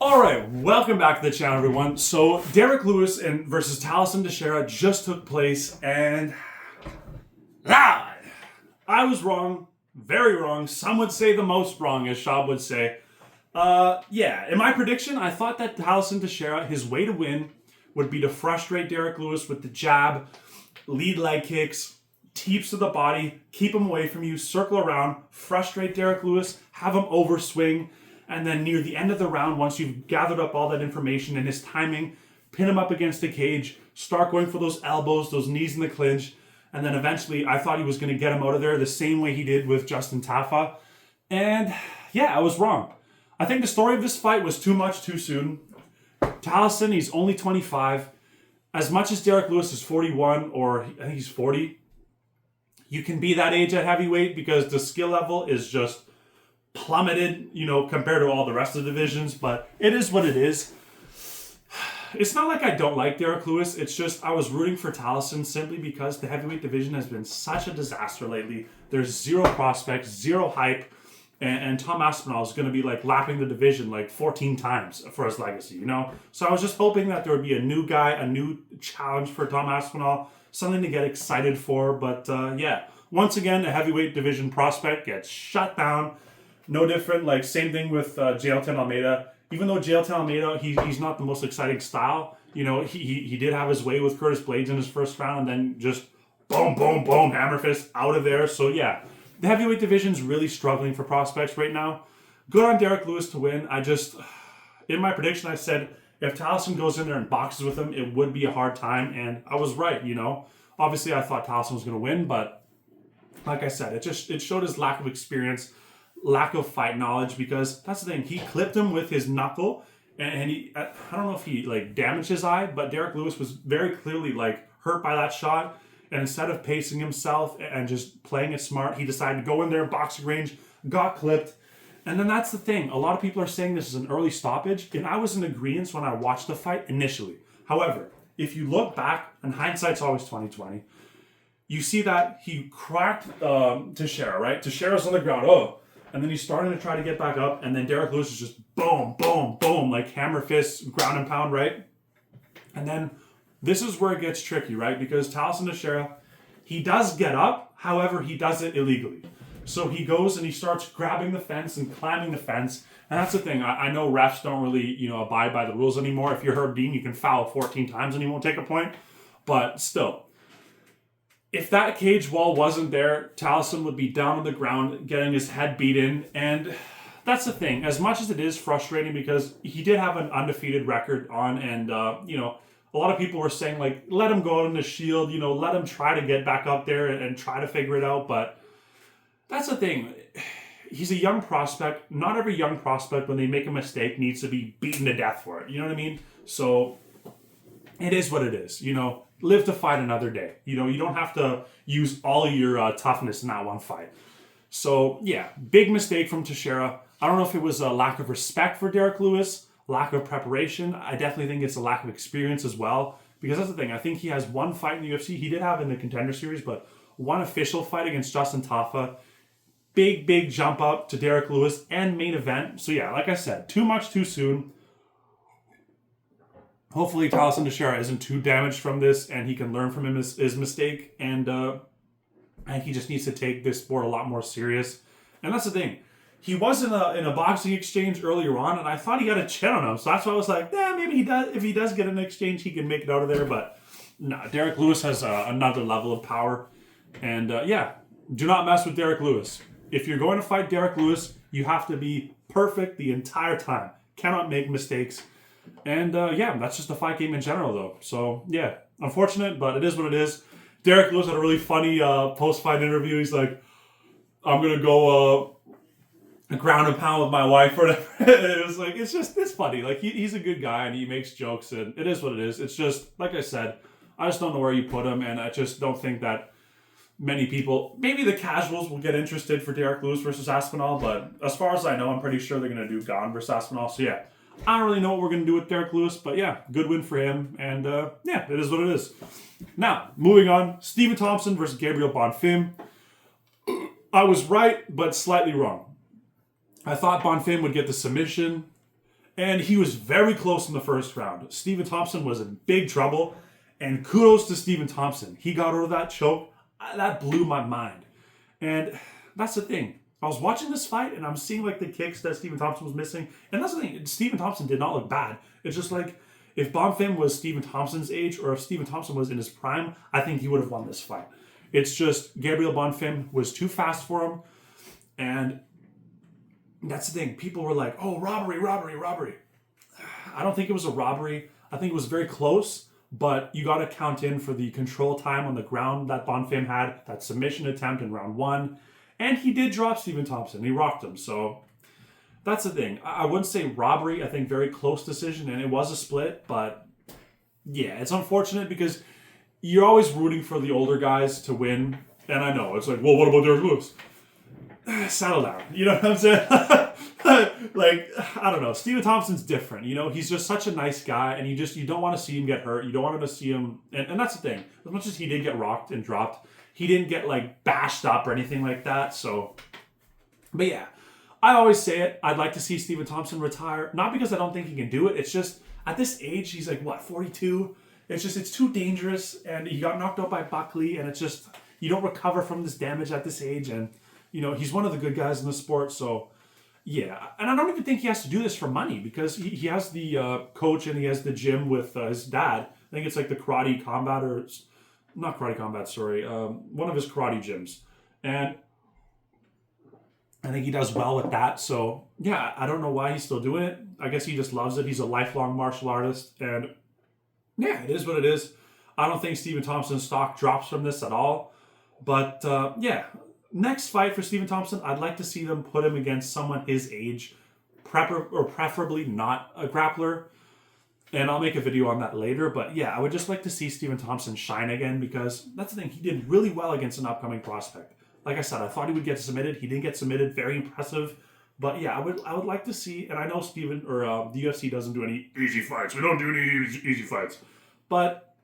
All right, welcome back to the channel, everyone. So Derrick Lewis versus Tallison Teixeira just took place, and I was wrong, very wrong. Some would say the most wrong, as Shab would say. In my prediction, I thought that Tallison Teixeira, his way to win would be to frustrate Derrick Lewis with the jab, lead leg kicks, teeps to the body, keep him away from you, circle around, frustrate Derrick Lewis, have him overswing, and then near the end of the round, once you've gathered up all that information and his timing, pin him up against the cage, start going for those elbows, those knees in the clinch, and then eventually I thought he was going to get him out of there the same way he did with Justin Tafa. And yeah, I was wrong. I think the story of this fight was too much too soon. Tallison, he's only 25. As much as Derrick Lewis is 41, or I think he's 40, you can be that age at heavyweight because the skill level is just plummeted, compared to all the rest of the divisions, but it is what it is. It's not like I don't like Derrick Lewis, it's just I was rooting for Tallison simply because the heavyweight division has been such a disaster lately. There's zero prospects, zero hype, and Tom Aspinall is going to be lapping the division 14 times for his legacy, So I was just hoping that there would be a new guy, a new challenge for Tom Aspinall, something to get excited for, but once again, a heavyweight division prospect gets shut down. No different, same thing with Jailton Almeida. Even though Jailton Almeida, he's not the most exciting style. He did have his way with Curtis Blades in his first round, and then just boom, boom, boom, hammer fist out of there. So yeah, the heavyweight division's really struggling for prospects right now. Good on Derrick Lewis to win. In my prediction, I said if Tallison goes in there and boxes with him, it would be a hard time, and I was right. Obviously I thought Tallison was going to win, but like I said, it showed his lack of experience, lack of fight knowledge, because that's the thing. He clipped him with his knuckle, and I don't know if he damaged his eye, but Derrick Lewis was very clearly hurt by that shot. And instead of pacing himself and just playing it smart, he decided to go in there, boxing range, got clipped. And then that's the thing. A lot of people are saying this is an early stoppage, and I was in agreement when I watched the fight initially. However, if you look back, and hindsight's always 20/20, you see that he cracked Teixeira, right? Teixeira's on the ground. And then he's starting to try to get back up, and then Derrick Lewis is just boom, boom, boom, hammer fists, ground and pound, right? And then this is where it gets tricky, right? Because Tallison Teixeira, he does get up, however, he does it illegally. So he goes and he starts grabbing the fence and climbing the fence, and that's the thing. I know refs don't really, abide by the rules anymore. If you're Herb Dean, you can foul 14 times and he won't take a point, but still. If that cage wall wasn't there, Tallison would be down on the ground getting his head beaten. And that's the thing. As much as it is frustrating because he did have an undefeated record on, and, a lot of people were saying, let him go out in the shield, let him try to get back up there and try to figure it out. But that's the thing. He's a young prospect. Not every young prospect, when they make a mistake, needs to be beaten to death for it. You know what I mean? So it is what it is, Live to fight another day. You don't have to use all of your toughness in that one fight. So, yeah, big mistake from Teixeira. I don't know if it was a lack of respect for Derrick Lewis, lack of preparation. I definitely think it's a lack of experience as well. Because that's the thing. I think he has one fight in the UFC. He did have in the Contender Series, but one official fight against Justin Tafa. Big jump up to Derrick Lewis and main event. So, yeah, like I said, too much too soon. Hopefully Tallison Teixeira isn't too damaged from this and he can learn from his mistake, and he just needs to take this sport a lot more serious. And that's the thing. He was in a boxing exchange earlier on, and I thought he got a chin on him. So that's why I was like, maybe he does. If he does get an exchange, he can make it out of there. But no, Derrick Lewis has another level of power. And do not mess with Derrick Lewis. If you're going to fight Derrick Lewis, you have to be perfect the entire time. Cannot make mistakes. And that's just the fight game in general, though. So yeah, unfortunate, but it is what it is. Derrick Lewis had a really funny post-fight interview. He's like, "I'm gonna go a ground and pound with my wife," or whatever. It was it's funny. He's a good guy and he makes jokes, and it is what it is. It's just like I said, I just don't know where you put him, and I just don't think that many people, maybe the casuals, will get interested for Derrick Lewis versus Aspinall. But as far as I know, I'm pretty sure they're gonna do Gane versus Aspinall. So yeah. I don't really know what we're going to do with Derrick Lewis, but yeah, good win for him. And it is what it is. Now, moving on, Stephen Thompson versus Gabriel Bonfim. I was right, but slightly wrong. I thought Bonfim would get the submission, And he was very close in the first round. Stephen Thompson was in big trouble. And kudos to Stephen Thompson. He got out of that choke. That blew my mind. And that's the thing. I was watching this fight and I'm seeing like the kicks that Stephen Thompson was missing. And that's the thing. Stephen Thompson did not look bad. It's just like if Bonfim was Stephen Thompson's age or if Stephen Thompson was in his prime, I think he would have won this fight. It's just Gabriel Bonfim was too fast for him. And that's the thing. People were like, oh, robbery, robbery, robbery. I don't think it was a robbery. I think it was very close, but you got to count in for the control time on the ground that Bonfim had, that submission attempt in round 1. And he did drop Stephen Thompson. He rocked him. So that's the thing. I wouldn't say robbery. I think very close decision, and it was a split. But yeah, it's unfortunate because you're always rooting for the older guys to win. And I know, it's like, well, what about Derrick Lewis? Settle down. You know what I'm saying? Like, I don't know. Stephen Thompson's different. You know, he's just such a nice guy, and you don't want to see him get hurt. You don't want to see him, and that's the thing. As much as he did get rocked and dropped, he didn't get like bashed up or anything like that. So, but yeah, I always say it. I'd like to see Stephen Thompson retire, not because I don't think he can do it. It's just at this age, he's like what, 42. It's too dangerous, and he got knocked out by Buckley, and it's just you don't recover from this damage at this age, and you know he's one of the good guys in the sport. So. Yeah, and I don't even think he has to do this for money because he has the coach and he has the gym with his dad. I think it's like the Karate Combat or not Karate Combat, sorry, one of his karate gyms. And I think he does well with that. So yeah, I don't know why he's still doing it. I guess he just loves it. He's a lifelong martial artist. And yeah, it is what it is. I don't think Stephen Thompson's stock drops from this at all. But yeah. Next fight for Stephen Thompson, I'd like to see them put him against someone his age, preferably not a grappler. And I'll make a video on that later. But yeah, I would just like to see Stephen Thompson shine again because that's the thing. He did really well against an upcoming prospect. Like I said, I thought he would get submitted. He didn't get submitted. Very impressive. But yeah, I would like to see, and I know Stephen or the UFC doesn't do any easy fights. We don't do any easy fights. But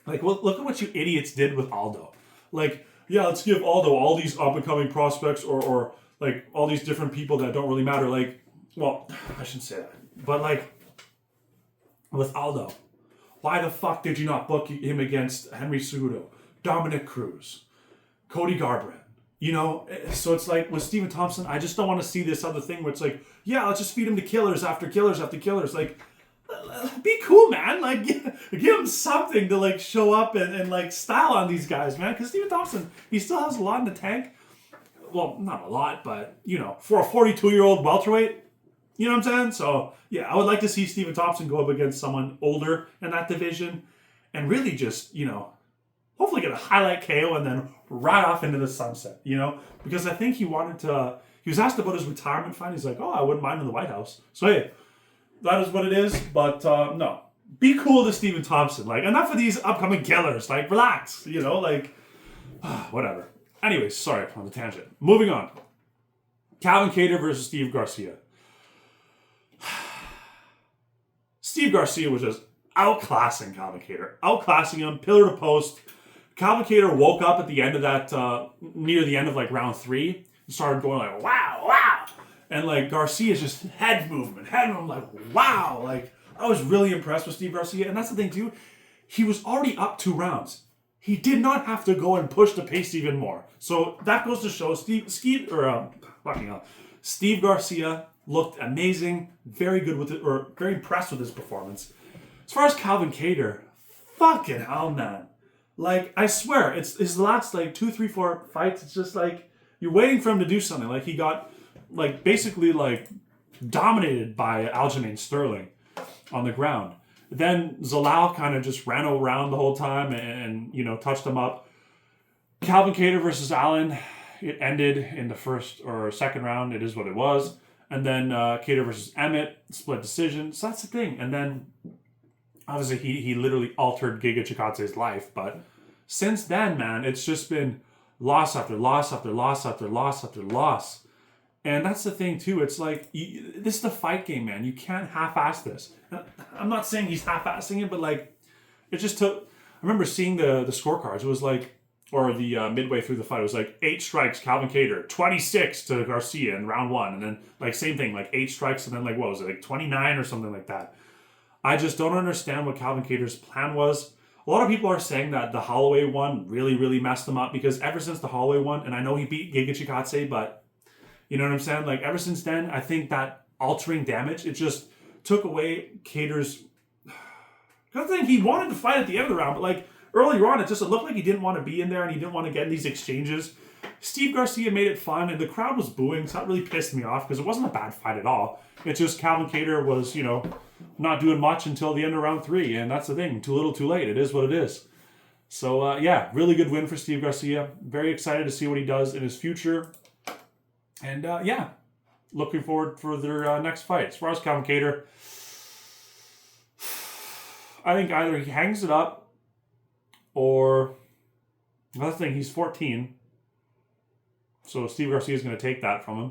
like, well, look at what you idiots did with Aldo. Like, yeah, let's give Aldo all these up-and-coming prospects or like all these different people that don't really matter. Like, well, I shouldn't say that. But like, with Aldo, why the fuck did you not book him against Henry Cejudo, Dominic Cruz, Cody Garbrandt? You know, so it's like with Stephen Thompson, I just don't want to see this other thing where it's like, yeah, let's just feed him to killers after killers after killers. Like, be cool, man. Like, give him something to like show up and like style on these guys, man. Because Stephen Thompson, he still has a lot in the tank. Well, not a lot, but you know, for a 42-year-old welterweight, you know what I'm saying? So yeah, I would like to see Stephen Thompson go up against someone older in that division, and really just hopefully get a highlight KO and then right off into the sunset. You know, because I think he wanted to. He was asked about his retirement fine. He's like, oh, I wouldn't mind in the White House. So hey. That is what it is, but no. Be cool to Stephen Thompson. Like, enough of these upcoming killers. Like, relax. You know, like, whatever. Anyways, sorry, on the tangent. Moving on. Calvin Kattar versus Steve Garcia. Steve Garcia was just outclassing Calvin Kattar. Outclassing him, pillar to post. Calvin Kattar woke up at the end of that, near the end of like round 3, and started going like, wow, wow. And like Garcia's just head movement, like, wow. Like, I was really impressed with Steve Garcia. And that's the thing too, he was already up 2 rounds. He did not have to go and push the pace even more. So that goes to show Steve Garcia looked amazing, very good with it, or very impressed with his performance. As far as Calvin Kattar, fucking hell, man. Like, I swear, it's his last like 2, 3, 4 fights. It's just like you're waiting for him to do something. Like, he got like basically like dominated by Aljamain Sterling on the ground. Then Zalal kind of just ran around the whole time and touched him up. Calvin Kattar versus Allen, it ended in the first or second round. It is what it was. And then Kattar versus Emmett, split decision. So that's the thing. And then obviously he literally altered Giga Chikadze's life. But since then, man, it's just been loss after loss after loss after loss after loss. And that's the thing, too. It's like, this is the fight game, man. You can't half-ass this. I'm not saying he's half-assing it, but, like, it just took... I remember seeing the scorecards. It was like or the midway through the fight, it was like 8 strikes, Calvin Kattar, 26 to Garcia in round 1. And then like same thing, like 8 strikes and then like, what was it, like 29 or something like that. I just don't understand what Calvin Kattar's plan was. A lot of people are saying that the Holloway one really, really messed him up because ever since the Holloway one, and I know he beat Giga Chikadze, but you know what I'm saying? Like ever since then, I think that altering damage, it just took away Kattar's... I think he wanted to fight at the end of the round, but like earlier on, it looked like he didn't want to be in there and he didn't want to get in these exchanges. Steve Garcia made it fun and the crowd was booing, so that really pissed me off because it wasn't a bad fight at all. It's just Calvin Kattar was, you know, not doing much until the end of round 3, and that's the thing. Too little, too late. It is what it is. So, yeah, really good win for Steve Garcia. Very excited to see what he does in his future. And, yeah, looking forward for their next fight. As far as Calvin Kattar, I think either he hangs it up or... Another thing, he's 14. So Steve Garcia is going to take that from him.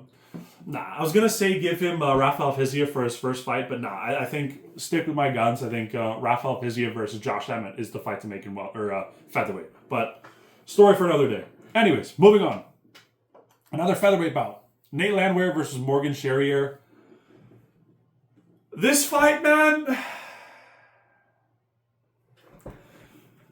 Nah, I was going to say give him Rafael Fiziev for his first fight, but nah, I think stick with my guns. I think Rafael Fiziev versus Josh Emmett is the fight to make him featherweight. But story for another day. Anyways, moving on. Another featherweight bout. Nate Landwehr versus Morgan Charrier. This fight, man.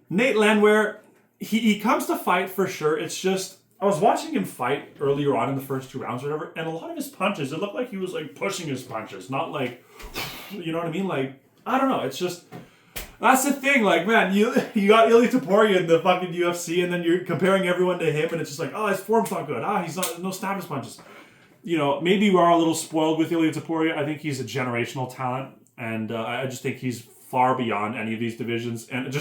Nate Landwehr, he comes to fight for sure. It's just... I was watching him fight earlier on in the first 2 rounds or whatever, and a lot of his punches, it looked like he was like pushing his punches, not like, you know what I mean? Like, I don't know. It's just, that's the thing. Like, man, you got Ilia Topuria in the fucking UFC, and then you're comparing everyone to him, and it's just like, oh, his form's not good. He's not, no stab punches. You know, maybe we are a little spoiled with Ilia Topuria. I think he's a generational talent, and I just think he's far beyond any of these divisions, and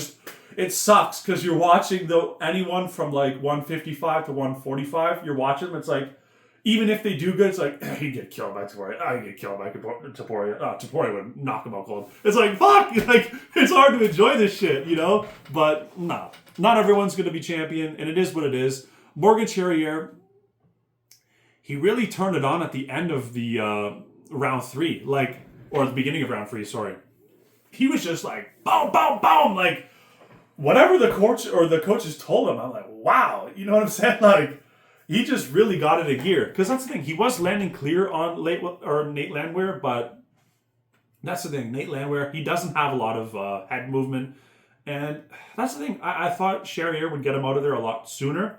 it sucks because you're watching anyone from like 155 to 145. You're watching them. It's like, even if they do good, it's like, he'd get killed by Topuria. I'd get killed by Topuria. Topuria would knock him out cold. It's like, fuck! Like, it's hard to enjoy this shit, you know? But no, not everyone's going to be champion, and it is what it is. Morgan Charrier, he really turned it on at the end of the round 3, like, or the beginning of round 3, sorry. He was just like, boom, boom, boom, like, whatever the coach or the coaches told him, I'm like, wow, you know what I'm saying? Like, he just really got it in gear. Because that's the thing, he was landing clear on Nate Landwehr, but that's the thing, Nate Landwehr, he doesn't have a lot of head movement, and that's the thing. I thought Charrier would get him out of there a lot sooner,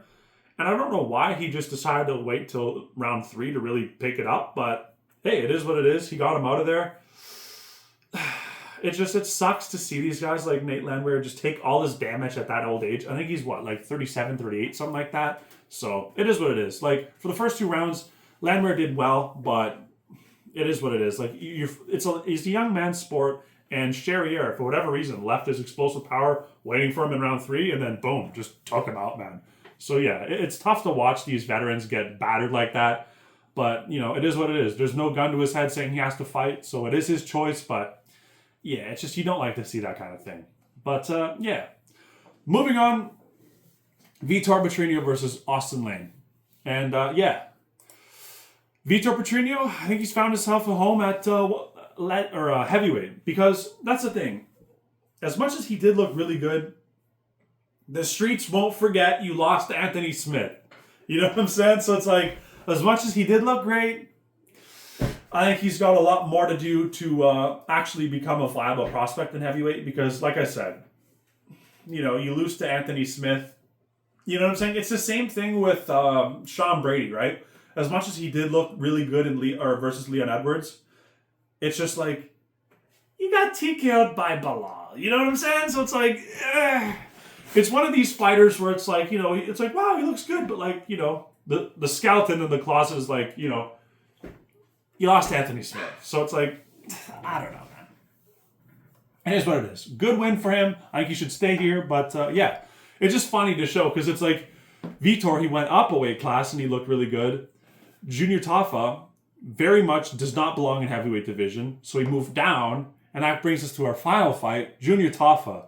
and I don't know why he just decided to wait till round 3 to really pick it up, but hey, it is what it is. He got him out of there. It sucks to see these guys like Nate Landwehr just take all this damage at that old age. I think he's what, like 37, 38, something like that. So it is what it is. Like for the first 2 rounds, Landwehr did well, but it is what it is. Like it's a young man's sport, and Charrier, for whatever reason, left his explosive power waiting for him in round 3, and then boom, just took him out, man. So yeah, it's tough to watch these veterans get battered like that. But you know, it is what it is. There's no gun to his head saying he has to fight, so it is his choice, but yeah, it's just you don't like to see that kind of thing. But, yeah. Moving on, Vitor Petrino versus Austin Lane. And, yeah. Vitor Petrino, I think he's found himself a home at heavyweight. Because that's the thing. As much as he did look really good, the streets won't forget you lost to Anthony Smith. You know what I'm saying? So it's like, as much as he did look great, I think he's got a lot more to do to actually become a viable prospect in heavyweight because, like I said, you know, you lose to Anthony Smith. You know what I'm saying? It's the same thing with Sean Brady, right? As much as he did look really good in versus Leon Edwards, it's just like, you got TKO'd by Bilal. You know what I'm saying? So it's like, it's one of these fighters where it's like, you know, it's like, wow, he looks good, but like, you know, the skeleton in the closet is like, you know, you lost Anthony Smith. So it's like, I don't know, man. It is what it is. Good win for him. I think he should stay here. But, yeah, it's just funny to show because it's like Vitor, he went up a weight class and he looked really good. Junior Tafa very much does not belong in heavyweight division. So he moved down. And that brings us to our final fight, Junior Tafa.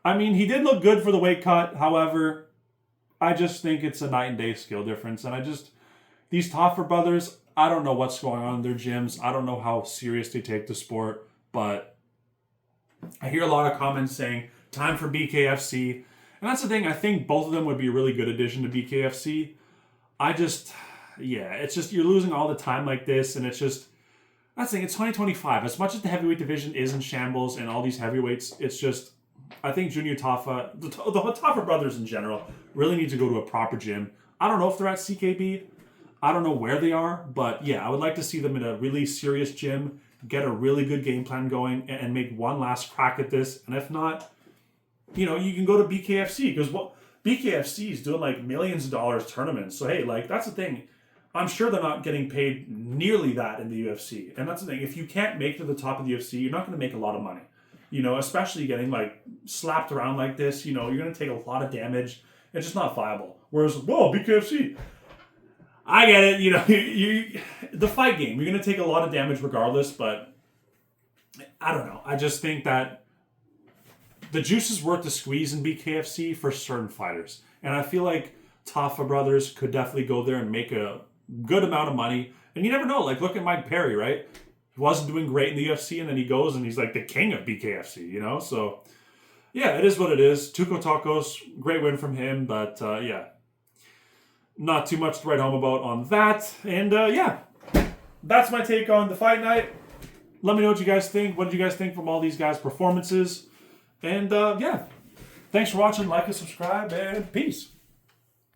I mean, he did look good for the weight cut. However, I just think it's a night and day skill difference. And these Tafa brothers, I don't know what's going on in their gyms. I don't know how serious they take the sport. But I hear a lot of comments saying Time for BKFC. And that's the thing, I think both of them would be a really good addition to BKFC. It's just, you're losing all the time like this, and it's just, that's the thing, it's 2025. As much as the heavyweight division is in shambles and all these heavyweights, it's just, I think Junior Tafa, the Tafa brothers in general, really need to go to a proper gym. I don't know if they're at CKB. I don't know where they are, but yeah, I would like to see them in a really serious gym, get a really good game plan going, and make one last crack at this. And if not, you can go to BKFC, because BKFC is doing like millions of dollars tournaments. So hey, like that's the thing. I'm sure they're not getting paid nearly that in the UFC. And that's the thing. If you can't make to the top of the UFC, you're not going to make a lot of money. Especially getting like slapped around like this, you're going to take a lot of damage. It's just not viable. Whereas, BKFC, I get it. You the fight game, you're going to take a lot of damage regardless. But I don't know. I just think that the juice is worth the squeeze in BKFC for certain fighters. And I feel like Tafa brothers could definitely go there and make a good amount of money. And you never know. Like, look at Mike Perry, right? He wasn't doing great in the UFC, and then he goes and he's like the king of BKFC, So, yeah, it is what it is. Tuco Tacos, great win from him. But, not too much to write home about on that. And, that's my take on the fight night. Let me know what you guys think. What did you guys think from all these guys' performances? And, thanks for watching. Like and subscribe, and peace.